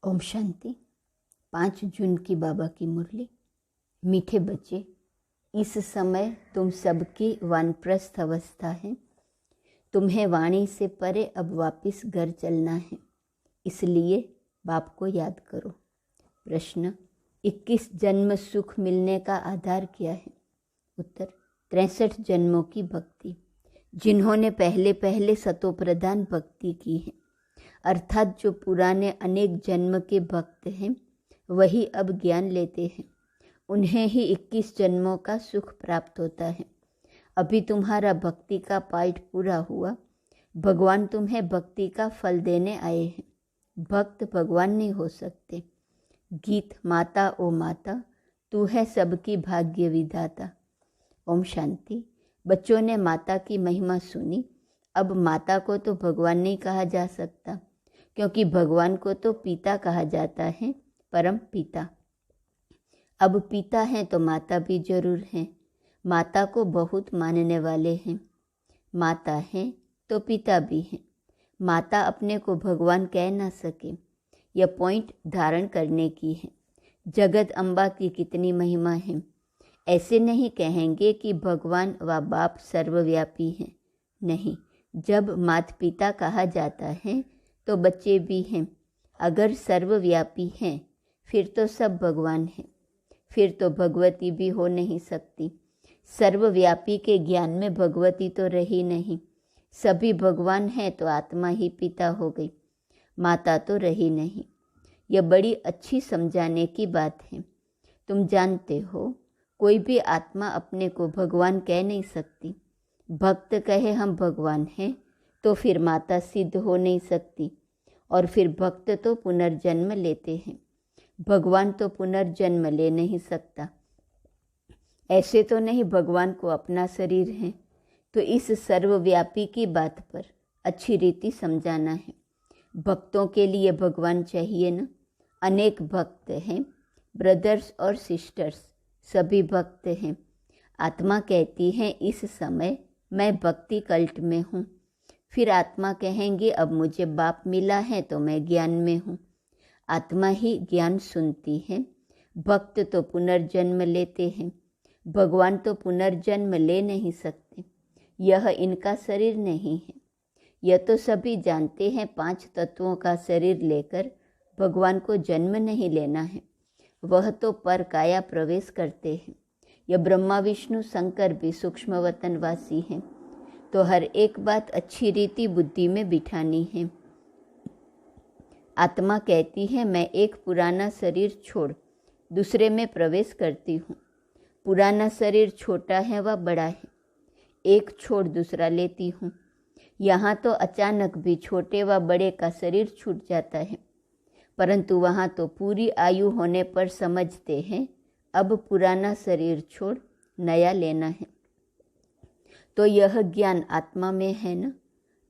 ओम शांति। 5 जून की बाबा की मुरली। मीठे बच्चे, इस समय तुम सबकी वानप्रस्थ अवस्था है। तुम्हें वाणी से परे अब वापस घर चलना है, इसलिए बाप को याद करो। प्रश्न: 21 जन्म सुख मिलने का आधार क्या है? उत्तर: 63 जन्मों की भक्ति। जिन्होंने पहले पहले सतोप्रधान भक्ति की है, अर्थात जो पुराने अनेक जन्म के भक्त हैं, वही अब ज्ञान लेते हैं। उन्हें ही 21 जन्मों का सुख प्राप्त होता है। अभी तुम्हारा भक्ति का पाठ पूरा हुआ। भगवान तुम्हें भक्ति का फल देने आए हैं। भक्त भगवान नहीं हो सकते। गीत: माता ओ माता, तू है सबकी भाग्य विधाता। ओम शांति। बच्चों ने माता की महिमा सुनी। अब माता को तो भगवान नहीं कहा जा सकता, क्योंकि भगवान को तो पिता कहा जाता है, परम पिता। अब पिता हैं तो माता भी जरूर हैं। माता को बहुत मानने वाले हैं। माता हैं तो पिता भी हैं। माता अपने को भगवान कह ना सके, यह पॉइंट धारण करने की है। जगत अम्बा की कितनी महिमा है। ऐसे नहीं कहेंगे कि भगवान व बाप सर्वव्यापी हैं। नहीं, जब माता पिता कहा जाता है तो बच्चे भी हैं। अगर सर्वव्यापी हैं फिर तो सब भगवान हैं। फिर तो भगवती भी हो नहीं सकती। सर्वव्यापी के ज्ञान में भगवती तो रही नहीं। सभी भगवान हैं तो आत्मा ही पिता हो गई, माता तो रही नहीं। यह बड़ी अच्छी समझाने की बात है। तुम जानते हो, कोई भी आत्मा अपने को भगवान कह नहीं सकती। भक्त कहे हम भगवान हैं तो फिर माता सिद्ध हो नहीं सकती, और फिर भक्त तो पुनर्जन्म लेते हैं। भगवान तो पुनर्जन्म ले नहीं सकता। ऐसे तो नहीं भगवान को अपना शरीर है। तो इस सर्वव्यापी की बात पर अच्छी रीति समझाना है। भक्तों के लिए भगवान चाहिए ना। अनेक भक्त हैं, ब्रदर्स और सिस्टर्स, सभी भक्त हैं। आत्मा कहती है इस समय मैं भक्ति कल्ट में हूँ। फिर आत्मा कहेंगे अब मुझे बाप मिला है तो मैं ज्ञान में हूँ। आत्मा ही ज्ञान सुनती है। भक्त तो पुनर्जन्म लेते हैं। भगवान तो पुनर्जन्म ले नहीं सकते। यह इनका शरीर नहीं है। यह तो सभी जानते हैं, 5 तत्वों का शरीर लेकर भगवान को जन्म नहीं लेना है। वह तो पर काया प्रवेश करते हैं। यह ब्रह्मा विष्णु शंकर भी सूक्ष्म वतनवासी हैं। तो हर एक बात अच्छी रीति बुद्धि में बिठानी है। आत्मा कहती है मैं एक पुराना शरीर छोड़ दूसरे में प्रवेश करती हूँ। पुराना शरीर छोटा है व बड़ा है, एक छोड़ दूसरा लेती हूँ। यहाँ तो अचानक भी छोटे व बड़े का शरीर छूट जाता है, परंतु वहाँ तो पूरी आयु होने पर समझते हैं अब पुराना शरीर छोड़ नया लेना है। तो यह ज्ञान आत्मा में है ना।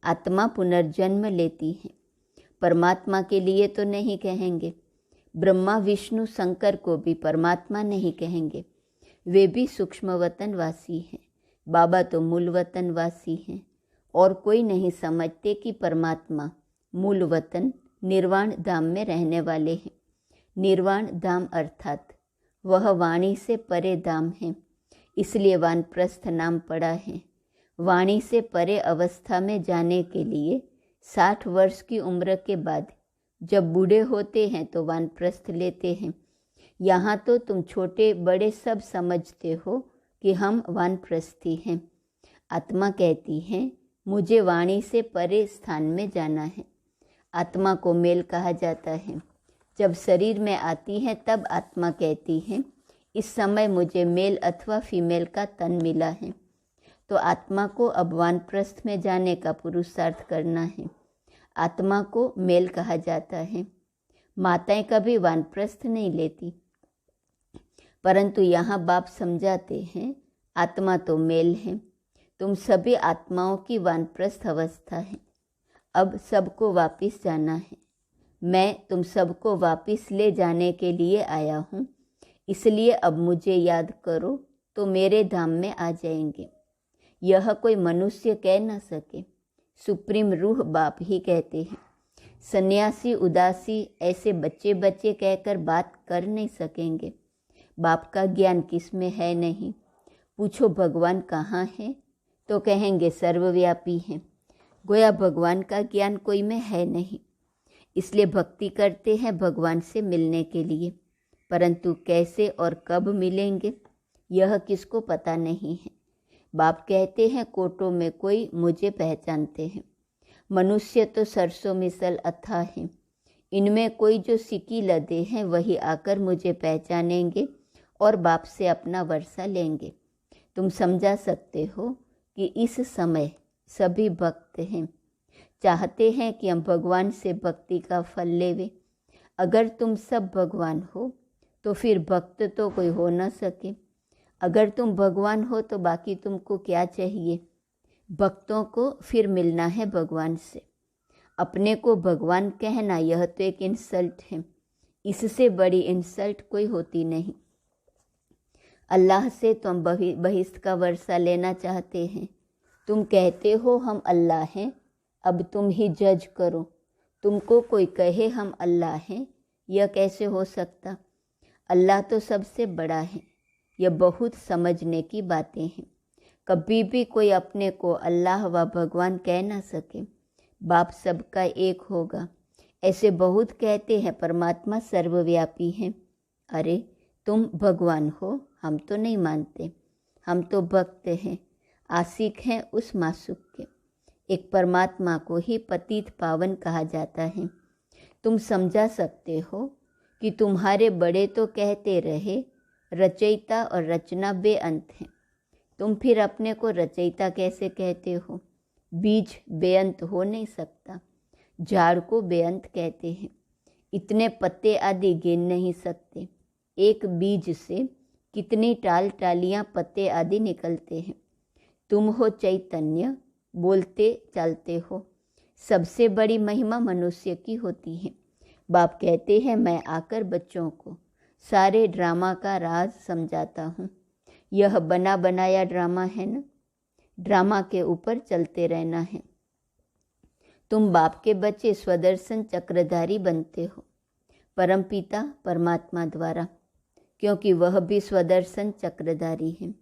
आत्मा पुनर्जन्म लेती है। परमात्मा के लिए तो नहीं कहेंगे। ब्रह्मा विष्णु शंकर को भी परमात्मा नहीं कहेंगे। वे भी सूक्ष्म वतनवासी हैं। बाबा तो मूल वतनवासी हैं। और कोई नहीं समझते कि परमात्मा मूल वतन निर्वाण धाम में रहने वाले हैं। निर्वाण धाम अर्थात वह वाणी से परे धाम है, इसलिए वानप्रस्थ नाम पड़ा है। वाणी से परे अवस्था में जाने के लिए 60 वर्ष की उम्र के बाद जब बूढ़े होते हैं तो वानप्रस्थ लेते हैं। यहाँ तो तुम छोटे बड़े सब समझते हो कि हम वानप्रस्थी हैं। आत्मा कहती है मुझे वाणी से परे स्थान में जाना है। आत्मा को मेल कहा जाता है। जब शरीर में आती है तब आत्मा कहती है इस समय मुझे मेल अथवा फीमेल का तन मिला है। तो आत्मा को अब वानप्रस्थ में जाने का पुरुषार्थ करना है। आत्मा को मेल कहा जाता है। माताएं कभी वानप्रस्थ नहीं लेती, परंतु यहाँ बाप समझाते हैं आत्मा तो मेल है। तुम सभी आत्माओं की वानप्रस्थ अवस्था है। अब सबको वापिस जाना है। मैं तुम सबको वापिस ले जाने के लिए आया हूँ, इसलिए अब मुझे याद करो तो मेरे धाम में आ जाएंगे। यह कोई मनुष्य कह न सके, सुप्रीम रूह बाप ही कहते हैं। सन्यासी उदासी ऐसे बच्चे बच्चे कहकर बात कर नहीं सकेंगे। बाप का ज्ञान किस में है नहीं। पूछो भगवान कहाँ है तो कहेंगे सर्वव्यापी हैं। गोया भगवान का ज्ञान कोई में है नहीं। इसलिए भक्ति करते हैं भगवान से मिलने के लिए, परंतु कैसे और कब मिलेंगे यह किसको पता नहीं है। बाप कहते हैं कोटों में कोई मुझे पहचानते हैं। मनुष्य तो सरसों मिसल अथाह हैं, इनमें कोई जो सिकी लदे हैं वही आकर मुझे पहचानेंगे और बाप से अपना वर्षा लेंगे। तुम समझा सकते हो कि इस समय सभी भक्त हैं, चाहते हैं कि हम भगवान से भक्ति का फल लेवे। अगर तुम सब भगवान हो तो फिर भक्त तो कोई हो न सके। अगर तुम भगवान हो तो बाकी तुमको क्या चाहिए। भक्तों को फिर मिलना है भगवान से। अपने को भगवान कहना यह तो एक इंसल्ट है, इससे बड़ी इंसल्ट कोई होती नहीं। अल्लाह से तुम बहिष्ठ का वर्षा लेना चाहते हैं। तुम कहते हो हम अल्लाह हैं, अब तुम ही जज करो। तुमको कोई कहे हम अल्लाह हैं, यह कैसे हो सकता। अल्लाह तो सबसे बड़ा है। यह बहुत समझने की बातें हैं। कभी भी कोई अपने को अल्लाह व भगवान कह ना सके। बाप सबका एक होगा। ऐसे बहुत कहते हैं परमात्मा सर्वव्यापी है। अरे तुम भगवान हो, हम तो नहीं मानते। हम तो भक्त हैं, आशिक हैं उस मासूक के। एक परमात्मा को ही पतित पावन कहा जाता है। तुम समझा सकते हो कि तुम्हारे बड़े तो कहते रहे रचयिता और रचना बेअंत है। तुम फिर अपने को रचयिता कैसे कहते हो। बीज बेअंत हो नहीं सकता। झाड़ को बेअंत कहते हैं। इतने पत्ते आदि गिन नहीं सकते। एक बीज से कितनी टाल टालियाँ पत्ते आदि निकलते हैं। तुम हो चैतन्य, बोलते चलते हो। सबसे बड़ी महिमा मनुष्य की होती है। बाप कहते हैं मैं आकर बच्चों को सारे ड्रामा का राज समझाता हूँ। यह बना बनाया ड्रामा है ना, ड्रामा के ऊपर चलते रहना है। तुम बाप के बच्चे स्वदर्शन चक्रधारी बनते हो परमपिता परमात्मा द्वारा, क्योंकि वह भी स्वदर्शन चक्रधारी है।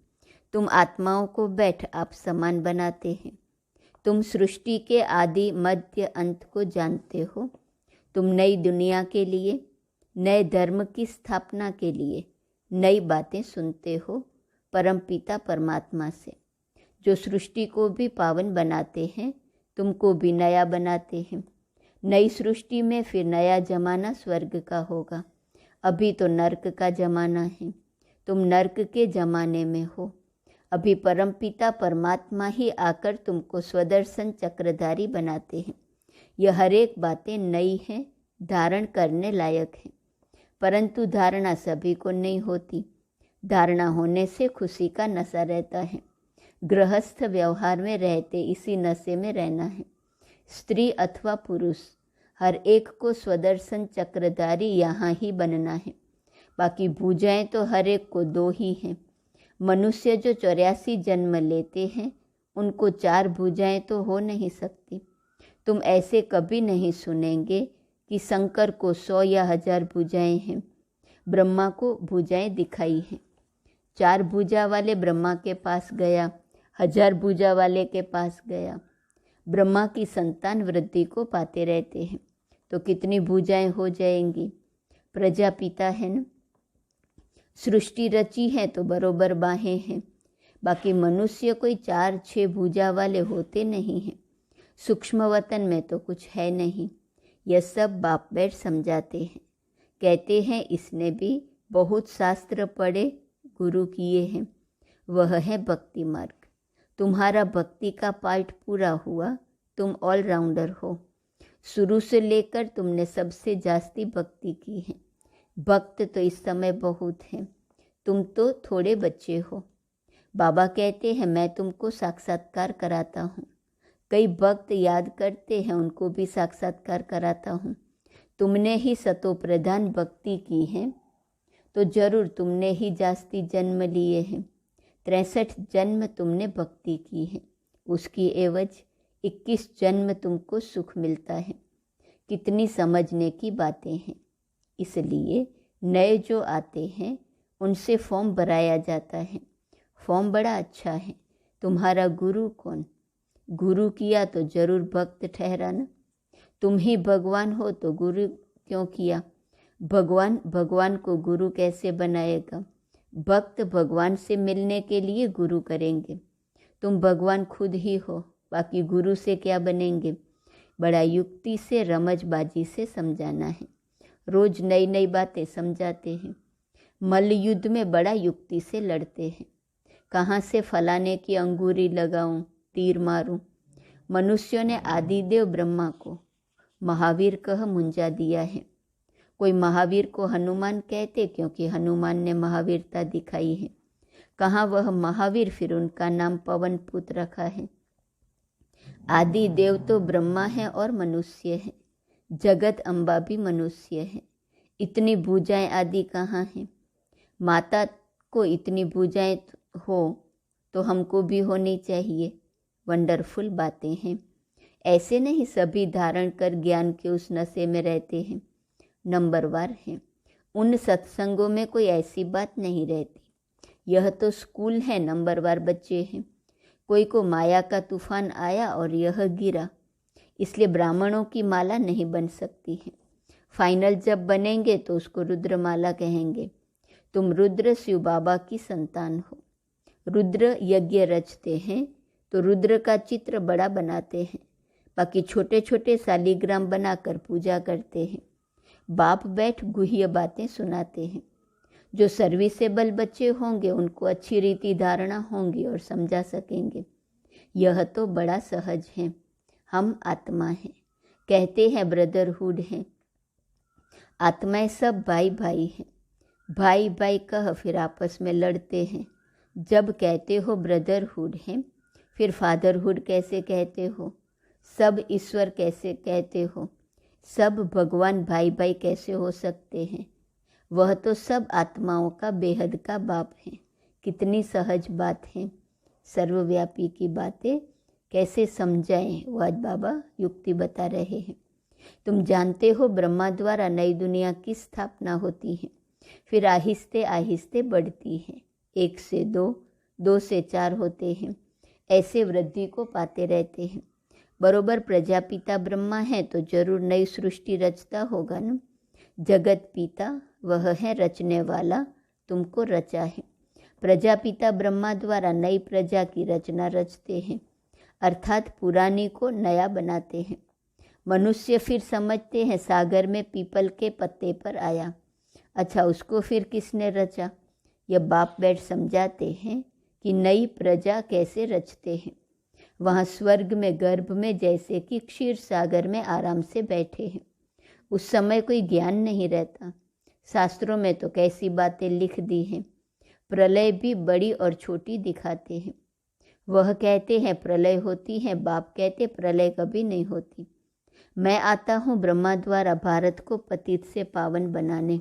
तुम आत्माओं को बैठ आप समान बनाते हैं। तुम सृष्टि के आदि मध्य अंत को जानते हो। तुम नई दुनिया के लिए, नए धर्म की स्थापना के लिए नई बातें सुनते हो परमपिता परमात्मा से, जो सृष्टि को भी पावन बनाते हैं, तुमको भी नया बनाते हैं। नई सृष्टि में फिर नया जमाना स्वर्ग का होगा। अभी तो नर्क का जमाना है। तुम नर्क के जमाने में हो। अभी परमपिता परमात्मा ही आकर तुमको स्वदर्शन चक्रधारी बनाते हैं। यह हर एक बातें नई हैं, धारण करने लायक हैं, परंतु धारणा सभी को नहीं होती। धारणा होने से खुशी का नशा रहता है। गृहस्थ व्यवहार में रहते इसी नशे में रहना है। स्त्री अथवा पुरुष हर एक को स्वदर्शन चक्रधारी यहाँ ही बनना है। बाकी भुजाएं तो हर एक को दो ही हैं। मनुष्य जो 84 जन्म लेते हैं उनको 4 भुजाएं तो हो नहीं सकती। तुम ऐसे कभी नहीं सुनेंगे कि शंकर को 100 या 1000 भुजाएं हैं। ब्रह्मा को भुजाएं दिखाई हैं। 4 भुजा वाले ब्रह्मा के पास गया, 1000 भुजा वाले के पास गया। ब्रह्मा की संतान वृद्धि को पाते रहते हैं तो कितनी भुजाएं हो जाएंगी। प्रजापिता है न, सृष्टि रची है तो बरोबर बाहें हैं। बाकी मनुष्य कोई 4-6 भुजा वाले होते नहीं हैं। सूक्ष्म वतन में तो कुछ है नहीं। यह सब बाप बैठ समझाते हैं। कहते हैं इसने भी बहुत शास्त्र पढ़े, गुरु किए हैं। वह है भक्ति मार्ग। तुम्हारा भक्ति का पार्ट पूरा हुआ। तुम ऑलराउंडर हो। शुरू से लेकर तुमने सबसे जास्ती भक्ति की है। भक्त तो इस समय बहुत हैं। तुम तो थोड़े बच्चे हो। बाबा कहते हैं मैं तुमको साक्षात्कार कराता हूँ। कई भक्त याद करते हैं, उनको भी साक्षात्कार कराता हूँ। तुमने ही सतो प्रधान भक्ति की है तो जरूर तुमने ही जास्ती जन्म लिए हैं। 63 जन्म तुमने भक्ति की है, उसकी एवज 21 जन्म तुमको सुख मिलता है। कितनी समझने की बातें हैं। इसलिए नए जो आते हैं उनसे फॉर्म भराया जाता है। फॉर्म बड़ा अच्छा है। तुम्हारा गुरु कौन? गुरु किया तो जरूर भक्त ठहराना। तुम ही भगवान हो तो गुरु क्यों किया? भगवान को गुरु कैसे बनाएगा? भक्त भगवान से मिलने के लिए गुरु करेंगे। तुम भगवान खुद ही हो, बाकी गुरु से क्या बनेंगे? बड़ा युक्ति से रमजबाजी से समझाना है। रोज नई नई बातें समझाते हैं। मल्ल युद्ध में बड़ा युक्ति से लड़ते हैं। कहाँ से फलाने की अंगूरी लगाऊं, तीर मारूं। मनुष्यों ने आदिदेव ब्रह्मा को महावीर कह मुंजा दिया है। कोई महावीर को हनुमान कहते क्योंकि हनुमान ने महावीरता दिखाई है। कहाँ वह महावीर, फिर उनका नाम पवन पुत्र रखा है। आदि देव तो ब्रह्मा है और मनुष्य है। जगत अम्बा भी मनुष्य है। इतनी भुजाएं आदि कहाँ हैं? माता को इतनी भुजाएं हो तो हमको भी होनी चाहिए। वंडरफुल बातें हैं। ऐसे नहीं सभी धारण कर ज्ञान के उस नशे में रहते हैं। नंबरवार हैं। उन सत्संगों में कोई ऐसी बात नहीं रहती। यह तो स्कूल है, नंबरवार बच्चे हैं। कोई को माया का तूफान आया और यह गिरा, इसलिए ब्राह्मणों की माला नहीं बन सकती है। फाइनल जब बनेंगे तो उसको रुद्रमाला कहेंगे। तुम रुद्र शिव बाबा की संतान हो। रुद्र यज्ञ रचते हैं तो रुद्र का चित्र बड़ा बनाते हैं, बाकी छोटे छोटे शालिग्राम बनाकर पूजा करते हैं। बाप बैठ गुह्य बातें सुनाते हैं। जो सर्विसेबल बच्चे होंगे उनको अच्छी रीति धारणा होंगी और समझा सकेंगे। यह तो बड़ा सहज है। हम आत्मा हैं, कहते हैं ब्रदरहुड हैं। आत्माएं सब भाई भाई हैं। भाई भाई कह फिर आपस में लड़ते हैं। जब कहते हो ब्रदरहुड हैं, फिर फादरहुड कैसे कहते हो? सब ईश्वर कैसे कहते हो? सब भगवान भाई भाई कैसे हो सकते हैं? वह तो सब आत्माओं का बेहद का बाप है। कितनी सहज बात है। सर्वव्यापी की बातें कैसे समझाएं, वो आज बाबा युक्ति बता रहे हैं। तुम जानते हो ब्रह्मा द्वारा नई दुनिया की स्थापना होती है, फिर आहिस्ते आहिस्ते बढ़ती है। 1 से 2, 2 से 4 होते हैं। ऐसे वृद्धि को पाते रहते हैं। बरोबर प्रजापिता ब्रह्मा है तो जरूर नई सृष्टि रचता होगा ना। जगत पिता वह है रचने वाला, तुमको रचा है। प्रजापिता ब्रह्मा द्वारा नई प्रजा की रचना रचते हैं, अर्थात पुरानी को नया बनाते हैं। मनुष्य फिर समझते हैं सागर में पीपल के पत्ते पर आया। अच्छा, उसको फिर किसने रचा? यह बाप बैठ समझाते हैं कि नई प्रजा कैसे रचते हैं। वहाँ स्वर्ग में गर्भ में जैसे कि क्षीर सागर में आराम से बैठे हैं। उस समय कोई ज्ञान नहीं रहता। शास्त्रों में तो कैसी बातें लिख दी हैं। प्रलय भी बड़ी और छोटी दिखाते हैं। वह कहते हैं प्रलय होती है, बाप कहते प्रलय कभी नहीं होती। मैं आता हूँ ब्रह्मा द्वारा भारत को पतित से पावन बनाने।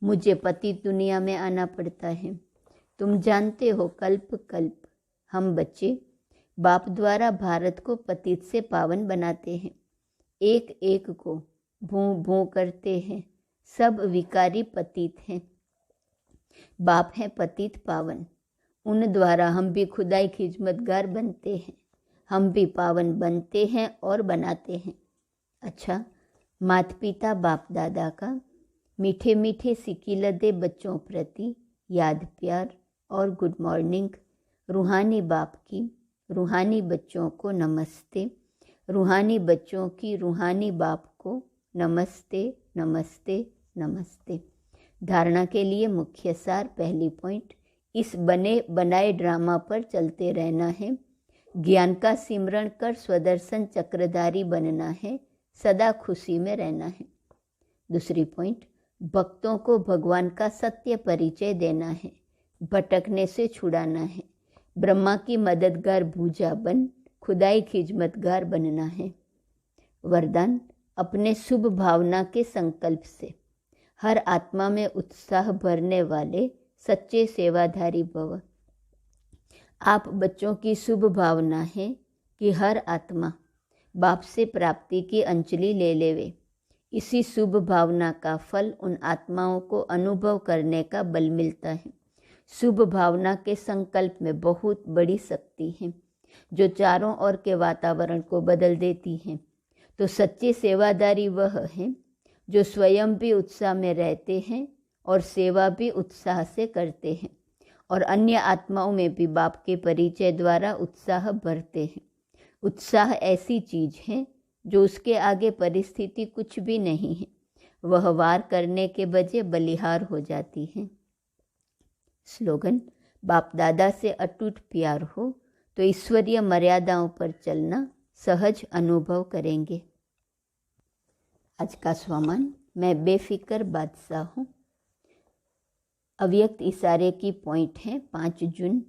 मुझे पतित दुनिया में आना पड़ता है। तुम जानते हो कल्प कल्प हम बच्चे बाप द्वारा भारत को पतित से पावन बनाते हैं। एक एक को भूं भूं करते हैं। सब विकारी पतित हैं। बाप है पतित पावन। उन द्वारा हम भी खुदाई खिदमतगार बनते हैं। हम भी पावन बनते हैं और बनाते हैं। अच्छा, माता पिता बाप दादा का मीठे मीठे सिकिलदे बच्चों प्रति याद प्यार और गुड मॉर्निंग। रूहानी बाप की रूहानी बच्चों को नमस्ते। रूहानी बच्चों की रूहानी बाप को नमस्ते नमस्ते नमस्ते। धारणा के लिए मुख्य सार, पहली पॉइंट, इस बने बनाए ड्रामा पर चलते रहना है। ज्ञान का सिमरण कर स्वदर्शन चक्रधारी बनना है। सदा खुशी में रहना है। दूसरी पॉइंट, भक्तों को भगवान का सत्य परिचय देना है। भटकने से छुड़ाना है। ब्रह्मा की मददगार भूजा बन खुदाई खिदमतगार बनना है। वरदान, अपने शुभ भावना के संकल्प से हर आत्मा में उत्साह भरने वाले सच्चे सेवाधारी भव। आप बच्चों की शुभ भावना है कि हर आत्मा बाप से प्राप्ति की अंजलि ले लेवे। इसी शुभ भावना का फल उन आत्माओं को अनुभव करने का बल मिलता है। शुभ भावना के संकल्प में बहुत बड़ी शक्ति है जो चारों ओर के वातावरण को बदल देती है। तो सच्ची सेवादारी वह है जो स्वयं भी उत्साह में रहते हैं और सेवा भी उत्साह से करते हैं और अन्य आत्माओं में भी बाप के परिचय द्वारा उत्साह भरते हैं। उत्साह ऐसी चीज है जो उसके आगे परिस्थिति कुछ भी नहीं है। वह वार करने के बजाय बलिहार हो जाती है। स्लोगन: बाप दादा से अटूट प्यार हो तो ईश्वरीय मर्यादाओं पर चलना सहज अनुभव करेंगे। आज का स्वमान: मैं बेफिक्र बादशाह हूँ। अव्यक्त इशारे की पॉइंट है 5 जून।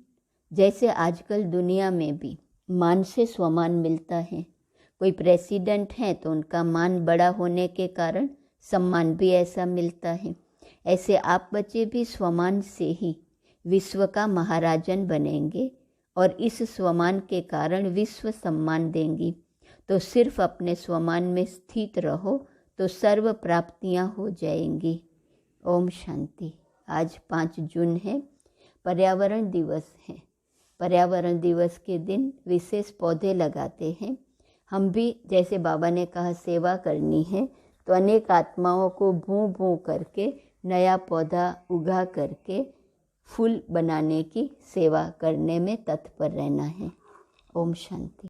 जैसे आजकल दुनिया में भी मान से स्वमान मिलता है। कोई प्रेसिडेंट है तो उनका मान बड़ा होने के कारण सम्मान भी ऐसा मिलता है। ऐसे आप बच्चे भी स्वमान से ही विश्व का महाराजन बनेंगे और इस स्वमान के कारण विश्व सम्मान देंगी। तो सिर्फ अपने स्वमान में स्थित रहो तो सर्व प्राप्तियां हो जाएंगी। ओम शांति। आज 5 जून है, पर्यावरण दिवस है। पर्यावरण दिवस के दिन विशेष पौधे लगाते हैं। हम भी जैसे बाबा ने कहा सेवा करनी है तो अनेक आत्माओं को भूं भूं करके नया पौधा उगा करके फूल बनाने की सेवा करने में तत्पर रहना है। ओम शांति।